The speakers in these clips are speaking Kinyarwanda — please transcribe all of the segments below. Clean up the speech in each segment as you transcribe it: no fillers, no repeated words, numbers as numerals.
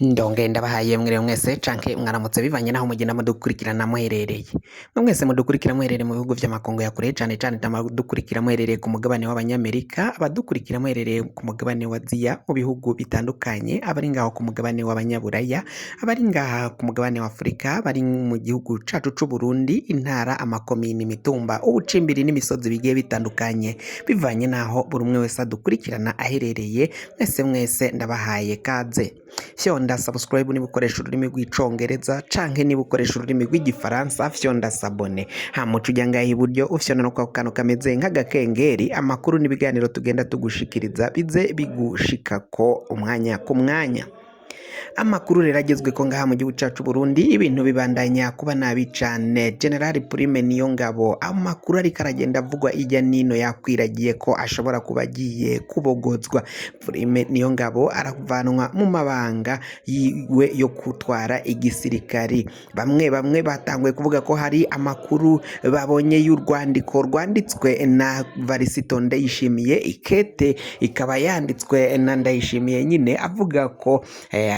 Ndonge ndabahaye mwiriwe mwese canke mwaramutse bivanye naho mugenda mudukurikirana muherereye. Mwese mudukurikira muherereye mu bihugu vy'amakungu ya kure cane cane mudukurikira muherereye ku mugabane w'abanyamerika, abadukurikira muherereye ku mugabane wa Aziya mu bihugu bitandukanye, abari ngaho ku mugabane w'abanyaburaya, abari ngaha ku mugabane wa Afrika, bari mu gihugu cacu c'u Burundi, intara, amakomine, imitumba, ubucimbiri n'imisozi bigiye bitandukanye, bivanye naho buri umwe wese adukurikirana aherereye. Mwese ndabahaye kaze. Fyonda subscribe niba ukoresha ururimi rw'icongereza canke niba ukoresha ururimi rw'igifaransa fyonda sabone, hamuca ujya ngaha iburyo ufyona no kwa kantu kameze nk'agakengeri, amakuru n'ibiganiro tugenda tugushikiriza bize bigushikako umwanya ku mwanya. Amakuru rero agezweko ngaha mu gihugu cacu Burundi, ibintu bibandanya kuba nabi cane. General Prime Niyongabo, amakuru ariko aragenda avugwa ijya nino yakwiragiye ko ashobora kuba agiye kubogozwa. Prime Niyongabo aravanwa mu mabanga yiwe yo kutwara igisirikari. Bamwe batanguye kuvuga ko hari amakuru babonye y'urwandiko rwanditswe na Varisito Ndayishimiye, ikete ikaba yanditswe na Ndayishimiye nyine avuga ko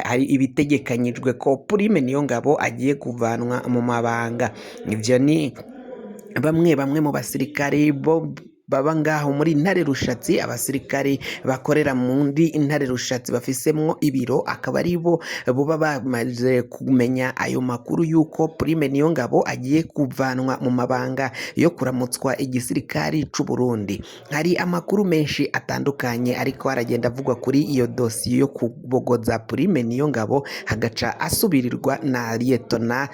hari ibitegekanyijwe ko Prime Niyongabo agiye kuvanwa mu mabanga. Ivyo ni bamwe mu basirikari bo baba ngaho muri Ntare Rushatsi, abasirikari bakorera muri Ntare Rushatsi bafisemwo ibiro, akaba ari bo buba bamaze kumenya ayo makuru yuko Prime Niyongabo agiye kuvanwa mu mabanga yo kuramutswa igisirikari c'u Burundi. Hari amakuru menshi atandukanye ariko aragenda avugwa kuri iyo dosiye yo kubogoza Prime Niyongabo, hagaca asubirirwa na Lieutenant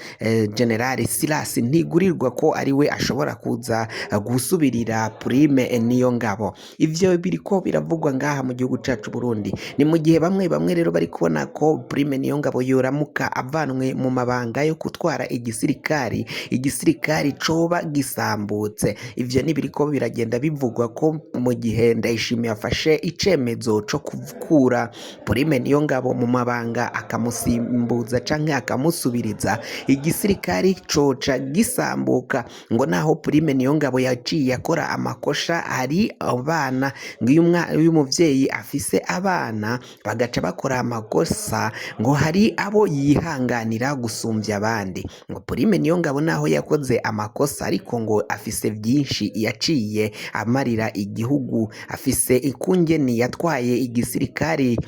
General Silas Ntigurirwa ko ari we ashobora kuza gusubirira Prime Niyongabo. Ivyo biriko biravugwa ngaha mu gihugu cacu Burundi, ni mu gihe bamwe rero bari kubona ko Prime Niyongabo yoramuka avanwe mu mabanga yo gutwara igisirikari coba gisambutse. Ivyo ni biriko biragenda bivugwa ko mu gihe Ndayishimiye afashe icemezo co kuvukura Prime Niyongabo mu mabanga akamusimbuza canke akamusubiriza, igisirikari coca gisambuka. Ngo naho Prime Niyongabo yaciye akora amakosha, hari abana uyu muvyeyi afise abana bagaca bakora amakosa, ngo hari abo yihanganira gusumvya abandi. Ngo Prime Niyongabo naho yakoze amakosa ariko ngo afise vyinshi yaciye amarira igihugu, afise ikungeni yatwaye igisirikari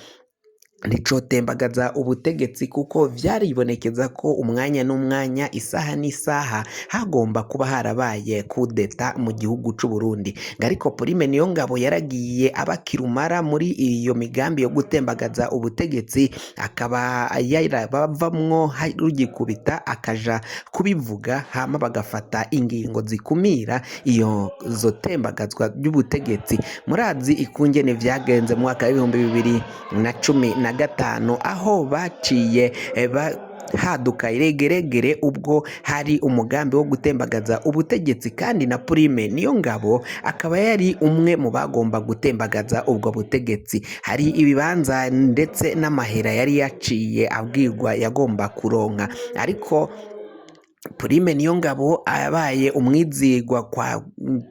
nticotembagaza ubutegetsi, kuko vyaribonekeza ko umwanya n'umwanya, isaha n'isaha hagomba kuba harabaye kudeta mu gihugu c'u Burundi. Ariko Prime Niyongabo yaragiye abakirumara muri iyo migambi yo gutembagaza ubutegetsi, akaba yarabavamwo rugikubita akaja kubivuga, hama bagafata ingingo zikumira zo tembagazwa ry'ubutegetsi. Murazi ikungene vyagenze mu mwaka w'2015 aho baciye haduka iregeregere ubwo hari umugambi wo gutembagaza ubutegetsi, kandi na Prime Niyongabo akaba yari umwe mu bagomba gutembagaza ubwo butegetsi. Hari ibibanza ndetse n'amahera yari yaciye abwirwa yagomba kuronka, ariko Prime Niyongabo abaye umwizigwa kwa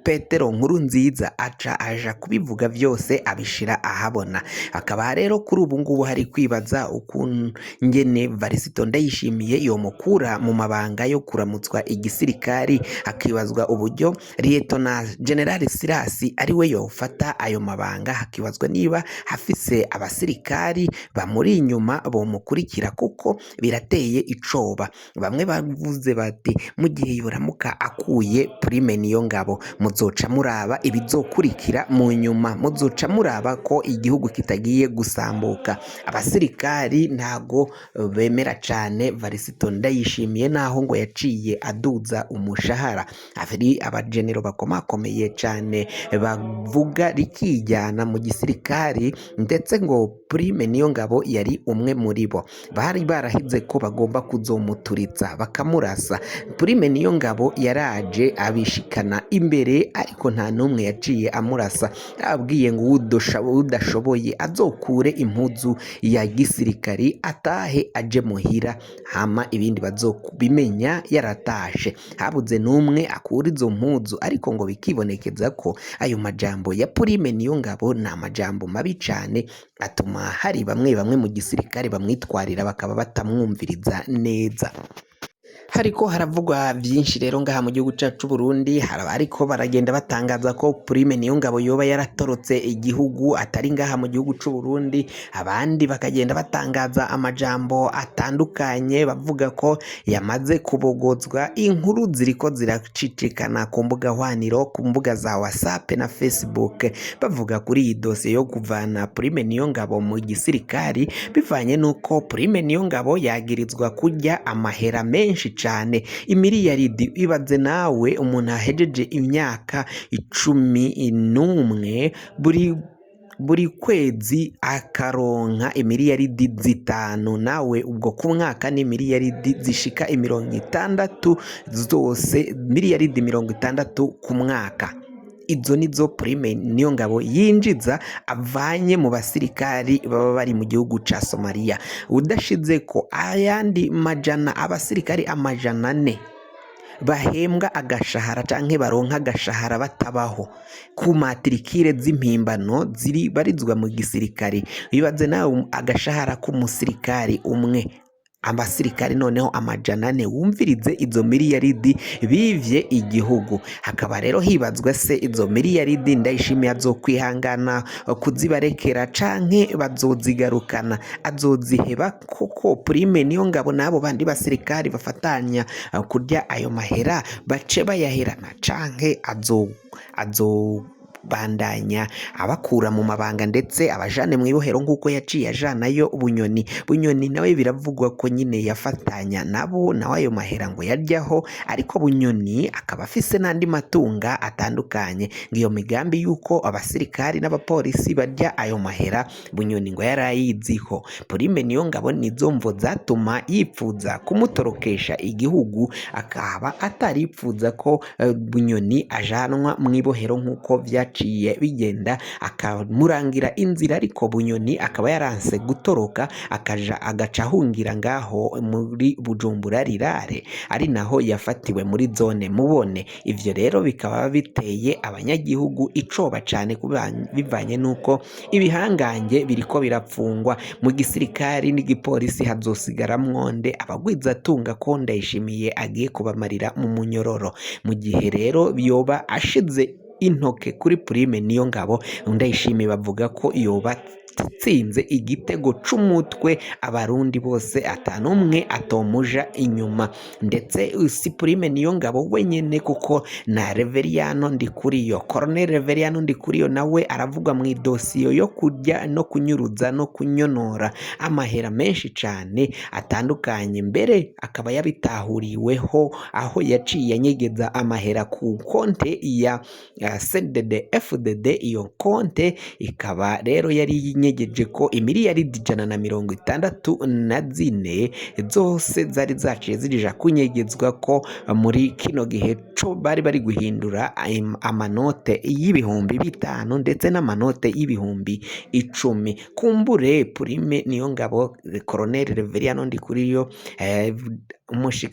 Petero Nkurunziza aja kubivuga vyose abishira ahabona. Akaba rero kuri ubu ngubu hari kwibaza ukuntu ngene Varisito Ndayishimiye yomukura mu mabanga yo kuramutswa igisirikari, hakibazwa uburyo Lieutenant General Silas ari we yofata ayo mabanga, hakibazwa niba hafise abasirikari bamuri inyuma bomukurikira, kuko birateye icoba. Bamwe bavuze bati mu gihe yoramuka akuye Prime Niyongabo, muzoca muraba ibizokurikira mu nyuma, muzoca muraba ko igihugu kitagiye gusambuka. Abasirikari ntago bemera cane Varisito Ndayishimiye, naho ngo yaciye aduza umushahara. Hari abagenero bakomakomeye cane bavuga rikijyana mu gisirikari, ndetse ngo Prime Niyongabo yari umwe muri bo. Bari barahize ko bagomba kuzomuturitsa bakamurasa amurasa. Prime Niyongabo yaraje abishikana imbere ariko nta n'umwe yaciye amurasa, abwiye ngo udashoboye azokure impuzu ya gisirikari atahe aje muhira hama ibindi bazobimenya yaratashe. Habuze n'umwe akura izo mpuzu, ariko ngo bikibonekeza ko ayo majambo ya Prime Niyongabo ni amajambo mabi cane, atuma hari bamwe bamwe mu gisirikare bamwitwarira bakaba batamwumviriza neza. Hariko haravugwa vyinshi rero ngaha mu gihugu cacu Burundi, ariko baragenda batangaza ko Prime Niyongabo yoba yaratorotse igihugu atari ngaha mu gihugu c'u Burundi, abandi bakagenda batangaza amajambo atandukanye bavuga ko yamaze kubogozwa. Inkuru ziriko ziracicikana ku mbuga hwaniro, ku mbuga za WhatsApp na Facebook, bavuga kuri iyi dosiye yo kuvana Prime Niyongabo mu gisirikari, bivanye nuko Prime Niyongabo yagirizwa kurya amahera menshi cane, imiliyaridi. Ibaze nawe umuntu ahejeje imyaka 11 buri kwezi akaronka imiliyaridi 5, nawe ubwo ku mwaka ni miliyaridi zishika 60, zose miliyaridi 60 ku mwaka. Izo nizo Prime Niyongabo yinjiza avanye mu basirikari baba bari mu gihugu ca Somalia, udashize ko ayandi abasirikari 400 bahembwa agashahara canke baronka agashahara batabaho ku matrikire z'impimbano barizwa mu gisirikari. Bibaze nawe agashahara k'umusirikari umwe, abasirikari noneho 400, wumvirize izo miliyaridi bivye igihugu. Hakaba rero hibazwa se izo miliyaridi Ndayishimiye azokwihangana kuzibarekera canke bazozigarukana, azoziheba koko Prime Niyongabo n'abo bandi basirikari bafatanya kurya ayo mahera bace bayaherana, canke bandanya abakura mu mabanga ndetse abajane mu ibohero nk'uko yaciye ajanayo Bunyoni nawe biravugwa ko nyine yafatanya nabo nawe ayo mahera ngo yaryaho, ariko Bunyoni akaba afise n'andi matunga atandukanye. Ngiyo migambi yuko abasirikari n'abapolisi barya ayo mahera Bunyoni ngo yarayiziho. Prime Niyongabo nizo mvo zatuma yipfuza kumutorokesha igihugu, akaba ataripfuza ko Bunyoni ajanwa mu ibohero nk'uko vyaciye bigenda, akamurangira inzira, ariko Bunyoni akaba yaranse gutoroka agaca ahungira ngaho muri Bujumbura Rirare, ari naho yafatiwe muri zone Mubone. Ivyo rero bikaba biteye abanyagihugu icoba cane bivanye nuko ibihangange biriko birapfungwa mu gisirikari n'igipolisi, hazosigaramwo nde abagwizatunga ko Ndayishimiye agiye kubamarira mu munyororo. Mu gihe rero yoba ashize intoke kuri Prime Niyongabo, Ndayishimiye bavuga ko yoba tsinze igitego c'umutwe abarundi bose atanumwe atomuja inyuma. Ndetse si Prime Niyongabo wenyene kuko na Reveriyano Ndikuriyo, Colonel Reveriyano Ndikuriyo nawe aravuga mu idosiyo yo kurya no kunyuruza no kunyonora amahera menshi cane atandukanye, mbere akaba yabitahuriweho aho yaciye anyegeza amahera ku konte ya CNDD FDD. Iyo konte ikaba rero yari nyegeje ko imiliyaridi 164 zose zari zaciye zirija kunyegezwa ko muri kino gihe co bari guhindura amanote y'ibihumbi 5 ndetse n'amanote y'ibihumbi 10. Kumbure Prime Niyongabo, Colonel Reveriyano Ndikuriyo,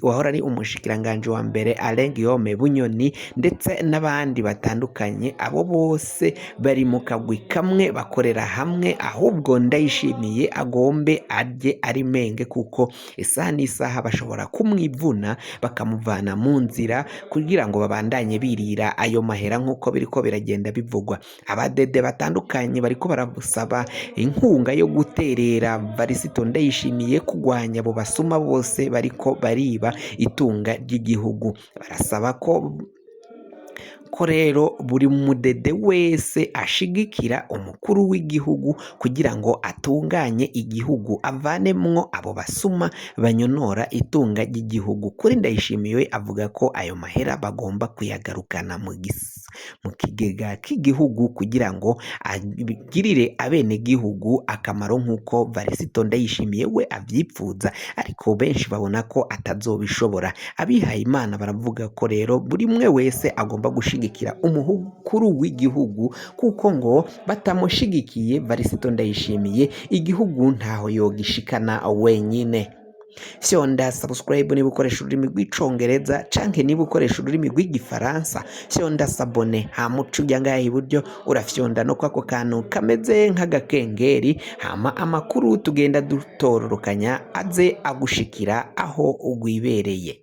wahora ari umushikiranganje wa mbere Alain Guillaume Bunyoni ndetse n'abandi batandukanye, abo bose bari mu kagwi kamwe bakorera hamwe, ahubwo Ndayishimiye agombe arye ari menge kuko isaha n'isaha bashobora kumwivuna bakamuvana mu nzira kugira ngo babandanye birira ayo mahera nk'uko biriko biragenda bivugwa. Abadede batandukanye bariko barabusaba inkunga yo guterera Varisito Ndayishimiye kugwanya abo basuma bose bariko bariba itunga ry'igihugu. Barasaba ko rero buri mudede wese ashigikira umukuru w'igihugu kugira ngo atunganye igihugu, avanemwo abo basuma banyonora itunga ry'igihugu. Kuri Ndayishimiye avuga ko ayo mahera bagomba kuyagarukana mu kigega k'igihugu kugira ngo agirire abenegihugu akamaro nk'uko Varisito Ndayishimiye we avyipfuza, ariko benshi babona ko atazobishobora. Abihaye Imana baravuga ko rero buri umwe wese agomba gushigikira umukuru w'igihugu, kuko ngo batamushigikiye Varisito Ndayishimiye igihugu ntaho yogishikana wenyine. Fyonda subscribe niba ukoresha ururimi rw'icongereza canke niba ukoresha ururimi rw'igifaransa, fyonda sabone hama uca ujya ngaha iburyo urafyonda no kwako kantu kameze nk'agakengeri, hama amakuru tugenda dutororokanya aze agushikira aho ugwibereye.